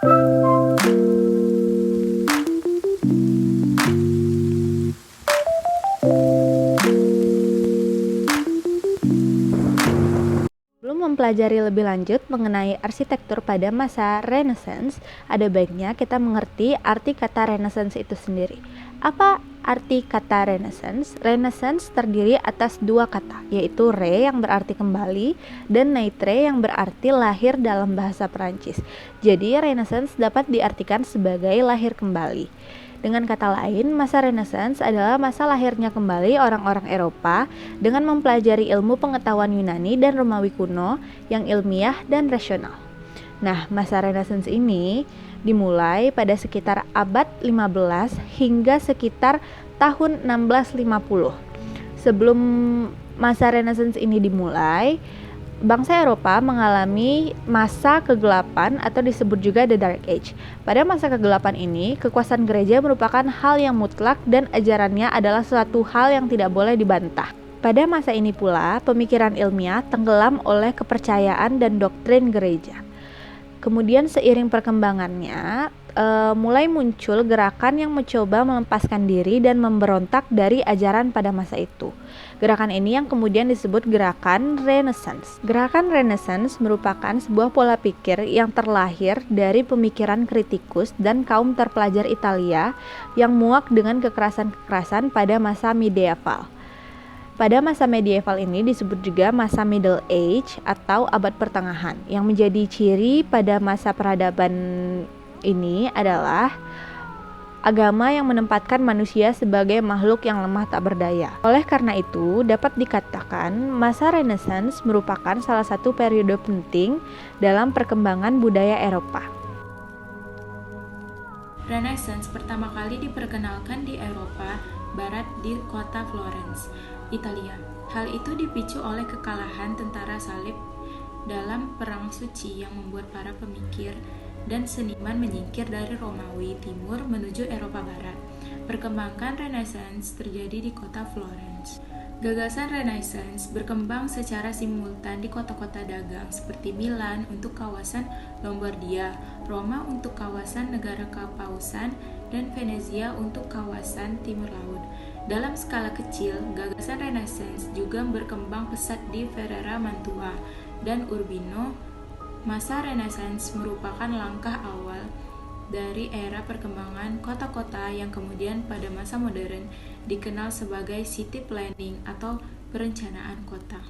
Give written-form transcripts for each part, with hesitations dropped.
Sebelum mempelajari lebih lanjut mengenai arsitektur pada masa Renaissance, ada baiknya kita mengerti arti kata Renaissance itu sendiri. Apa arti kata Renaissance? Renaissance terdiri atas dua kata, yaitu re yang berarti kembali dan naître yang berarti lahir dalam bahasa Perancis. Jadi Renaissance dapat diartikan sebagai lahir kembali. Dengan kata lain, masa Renaissance adalah masa lahirnya kembali orang-orang Eropa dengan mempelajari ilmu pengetahuan Yunani dan Romawi kuno yang ilmiah dan rasional. Nah, masa Renaissance ini dimulai pada sekitar abad 15 hingga sekitar tahun 1650. Sebelum masa Renaissance ini dimulai, bangsa Eropa mengalami masa kegelapan atau disebut juga The Dark Age. Pada masa kegelapan ini, kekuasaan gereja merupakan hal yang mutlak dan ajarannya adalah suatu hal yang tidak boleh dibantah. Pada masa ini pula, pemikiran ilmiah tenggelam oleh kepercayaan dan doktrin gereja. Kemudian seiring perkembangannya, mulai muncul gerakan yang mencoba melepaskan diri dan memberontak dari ajaran pada masa itu. Gerakan ini yang kemudian disebut gerakan Renaissance. Gerakan Renaissance merupakan sebuah pola pikir yang terlahir dari pemikiran kritikus dan kaum terpelajar Italia yang muak dengan kekerasan-kekerasan pada masa medieval. Pada masa medieval ini disebut juga masa Middle Age atau abad pertengahan. Yang menjadi ciri pada masa peradaban ini adalah agama yang menempatkan manusia sebagai makhluk yang lemah tak berdaya. Oleh karena itu, dapat dikatakan masa Renaissance merupakan salah satu periode penting dalam perkembangan budaya Eropa. Renaissance pertama kali diperkenalkan di Eropa Barat di kota Florence, Italia. Hal itu dipicu oleh kekalahan tentara salib dalam Perang Suci yang membuat para pemikir dan seniman menyingkir dari Romawi Timur menuju Eropa Barat. Perkembangan Renaissance terjadi di kota Florence. Gagasan Renaissance berkembang secara simultan di kota-kota dagang seperti Milan untuk kawasan Lombardia, Roma untuk kawasan negara Kepausan, dan Venezia untuk kawasan Timur Laut. Dalam skala kecil, gagasan Renaissance juga berkembang pesat di Ferrara, Mantua, dan Urbino. Masa Renaissance merupakan langkah awal dari era perkembangan kota-kota yang kemudian pada masa modern dikenal sebagai city planning atau perencanaan kota.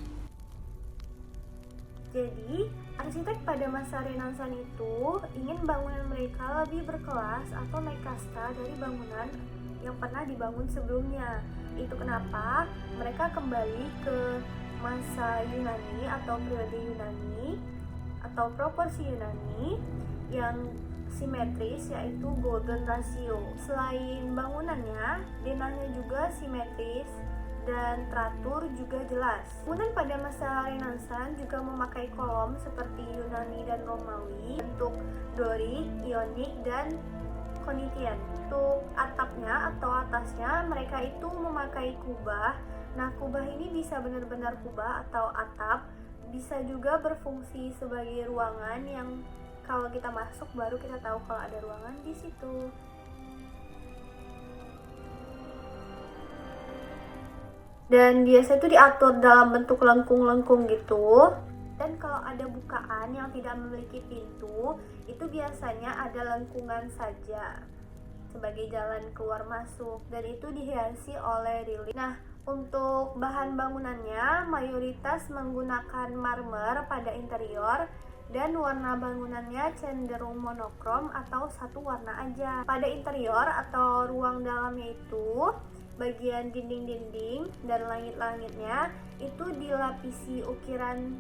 Jadi, arsitek pada masa Renaissance itu ingin bangunan mereka lebih berkelas atau naik kasta dari bangunan yang pernah dibangun sebelumnya. Itu kenapa mereka kembali ke masa Yunani atau periode Yunani atau proporsi Yunani yang simetris, yaitu golden ratio. Selain bangunannya, denahnya juga simetris dan teratur juga jelas. Bangunan pada masa Renaissance juga memakai kolom seperti Yunani dan Romawi, bentuk Doric, Ionic, dan Corinthian. Untuk atapnya atau atasnya mereka itu memakai kubah. Nah, kubah ini bisa benar-benar kubah atau atap, bisa juga berfungsi sebagai ruangan yang kalau kita masuk baru kita tahu kalau ada ruangan di situ. Dan biasa itu diatur dalam bentuk lengkung-lengkung gitu. Dan kalau ada bukaan yang tidak memiliki pintu, itu biasanya ada lengkungan saja sebagai jalan keluar masuk, dan itu dihiasi oleh relief. Nah, untuk bahan bangunannya mayoritas menggunakan marmer pada interior dan warna bangunannya cenderung monokrom atau satu warna aja. Pada interior atau ruang dalamnya itu bagian dinding-dinding dan langit-langitnya itu dilapisi ukiran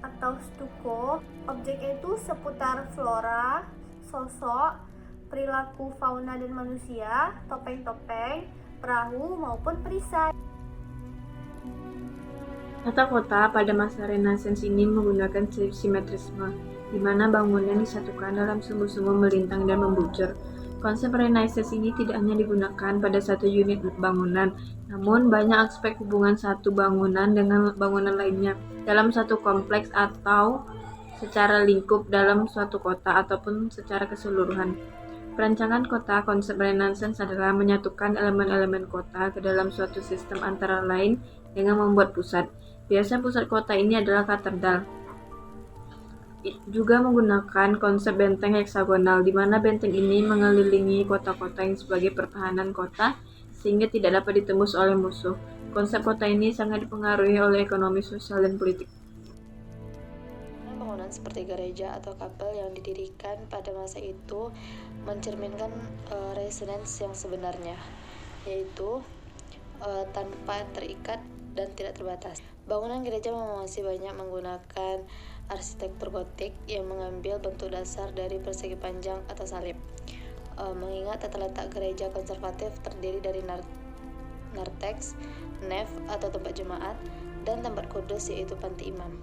atau stuko. Objeknya itu seputar flora, sosok, perilaku fauna dan manusia, topeng-topeng, perahu maupun perisai. Tata kota pada masa Renaissance ini menggunakan simetrisme, di mana bangunan disatukan dalam sumbu-sumbu melintang dan membujur. Konsep Renaissance ini tidak hanya digunakan pada satu unit bangunan, namun banyak aspek hubungan satu bangunan dengan bangunan lainnya dalam satu kompleks atau secara lingkup dalam suatu kota ataupun secara keseluruhan. Perancangan kota konsep Renaissance adalah menyatukan elemen-elemen kota ke dalam suatu sistem antara lain dengan membuat pusat. Biasanya pusat kota ini adalah katedral. Juga menggunakan konsep benteng heksagonal, di mana benteng ini mengelilingi kota-kota yang sebagai pertahanan kota sehingga tidak dapat ditembus oleh musuh. Konsep kota ini sangat dipengaruhi oleh ekonomi, sosial, dan politik. Bangunan seperti gereja atau kapel yang didirikan pada masa itu mencerminkan Renaissance yang sebenarnya, yaitu tanpa terikat dan tidak terbatas. Bangunan gereja masih banyak menggunakan arsitektur gotik yang mengambil bentuk dasar dari persegi panjang atau salib. Mengingat tata letak gereja konservatif terdiri dari narthex, nave atau tempat jemaat, dan tempat kudus yaitu panti imam.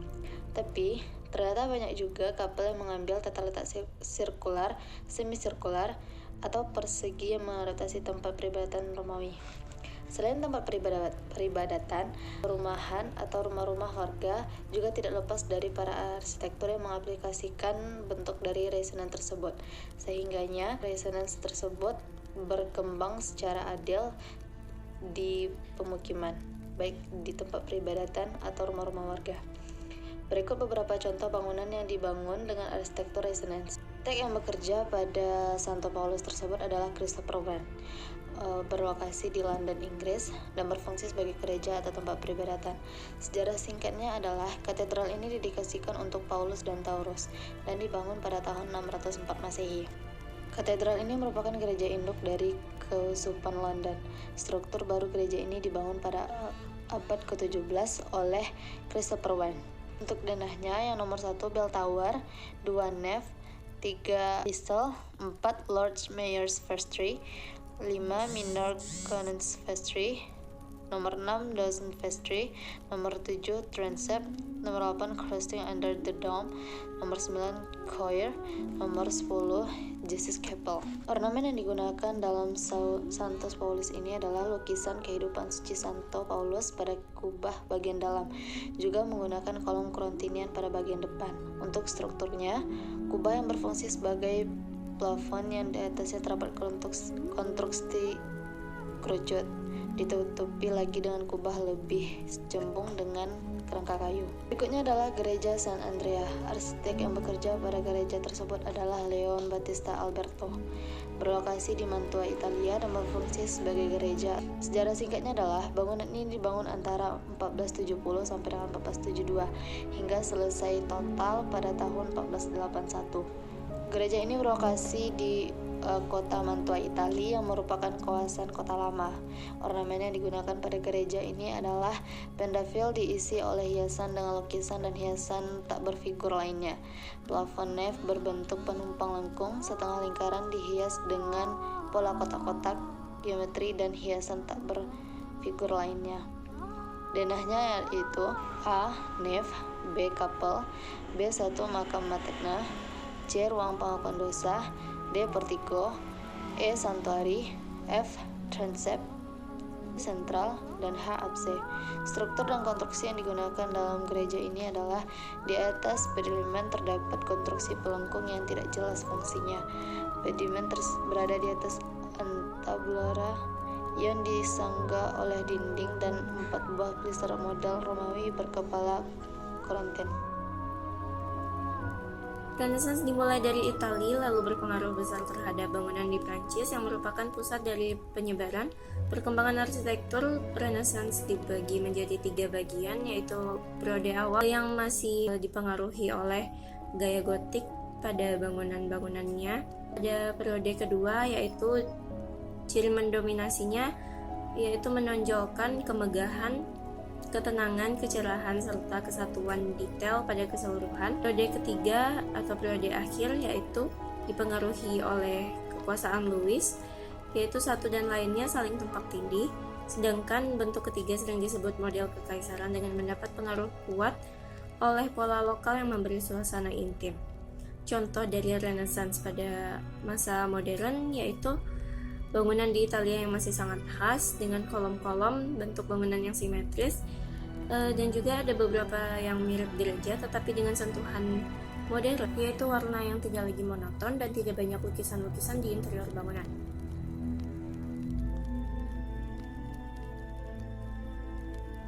Tapi ternyata banyak juga kapel yang mengambil tata letak sirkular, semisirkular, atau persegi yang mengadaptasi tempat peribadatan Romawi. Selain tempat peribadatan, perumahan atau rumah-rumah warga juga tidak lepas dari para arsitektur yang mengaplikasikan bentuk dari Renaissance tersebut. Sehingganya Renaissance tersebut berkembang secara adil di pemukiman, baik di tempat peribadatan atau rumah-rumah warga. Berikut beberapa contoh bangunan yang dibangun dengan arsitektur Renaissance. Arsitek yang bekerja pada Santo Paulus tersebut adalah Christopher Wren, berlokasi di London, Inggris, dan berfungsi sebagai gereja atau tempat peribadatan. Sejarah singkatnya adalah katedral ini didedikasikan untuk Paulus dan Taurus dan dibangun pada tahun 604 Masehi. Katedral ini merupakan gereja induk dari Keuskupan London. Struktur baru gereja ini dibangun pada abad ke-17 oleh Christopher Wren. Untuk denahnya yang nomor 1 Bell Tower, 2 Nave, 3 Eastle, 4 Lord Mayor's Vestry, 5 Minor Canons Vestry, nomor 6 Dawson Vestry, nomor 7 Transept, nomor 8 Crossing Under the Dome, nomor 9 Choir, nomor 10 Jesus Chapel. Ornamen yang digunakan dalam Santos Paulus ini adalah lukisan kehidupan suci Santo Paulus pada kubah bagian dalam, juga menggunakan kolom Korintian pada bagian depan. Untuk strukturnya, kubah yang berfungsi sebagai plafon yang di atasnya terdapat konstruksi kerucut, ditutupi lagi dengan kubah lebih cembung dengan kerangka kayu. Berikutnya adalah gereja San Andrea. Arsitek yang bekerja pada gereja tersebut adalah Leon Battista Alberto, berlokasi di Mantua, Italia, dan berfungsi sebagai gereja. Sejarah singkatnya adalah bangunan ini dibangun antara 1470 sampai dengan 1472 hingga selesai total pada tahun 1481. Gereja ini berlokasi di kota Mantua, Italia, yang merupakan kawasan kota lama. Ornamen yang digunakan pada gereja ini adalah pentafel diisi oleh hiasan dengan lukisan dan hiasan tak berfigur lainnya. Plafon nave berbentuk penumpang lengkung setengah lingkaran dihias dengan pola kotak-kotak geometri dan hiasan tak berfigur lainnya. Denahnya yaitu A. Nave, B. Kapel, B. 1 Makam Mategna, C. Ruang pengakuan dosa, D. Portico, E. Santuari, F. Transept sentral, dan H. Apse. Struktur dan konstruksi yang digunakan dalam gereja ini adalah di atas pedimen terdapat konstruksi pelengkung yang tidak jelas fungsinya. Pedimen berada di atas entablara yang disangga oleh dinding dan 4 buah pilastar model Romawi berkepala Korintian. Renaissance dimulai dari Italia lalu berpengaruh besar terhadap bangunan di Prancis yang merupakan pusat dari penyebaran. Perkembangan arsitektur Renaissance dibagi menjadi 3 bagian, yaitu periode awal yang masih dipengaruhi oleh gaya gotik pada bangunan-bangunannya. Pada periode kedua yaitu ciri mendominasinya yaitu menonjolkan kemegahan, ketenangan, kecerahan, serta kesatuan detail pada keseluruhan. Periode ketiga atau periode akhir yaitu dipengaruhi oleh kekuasaan Louis, yaitu satu dan lainnya saling tumpang tindih. Sedangkan bentuk ketiga sering disebut model kekaisaran dengan mendapat pengaruh kuat oleh pola lokal yang memberi suasana intim. Contoh dari Renaissance pada masa modern yaitu bangunan di Italia yang masih sangat khas dengan kolom-kolom, bentuk bangunan yang simetris, dan juga ada beberapa yang mirip gereja tetapi dengan sentuhan modern, yaitu warna yang tidak lagi monoton dan tidak banyak lukisan-lukisan di interior bangunan.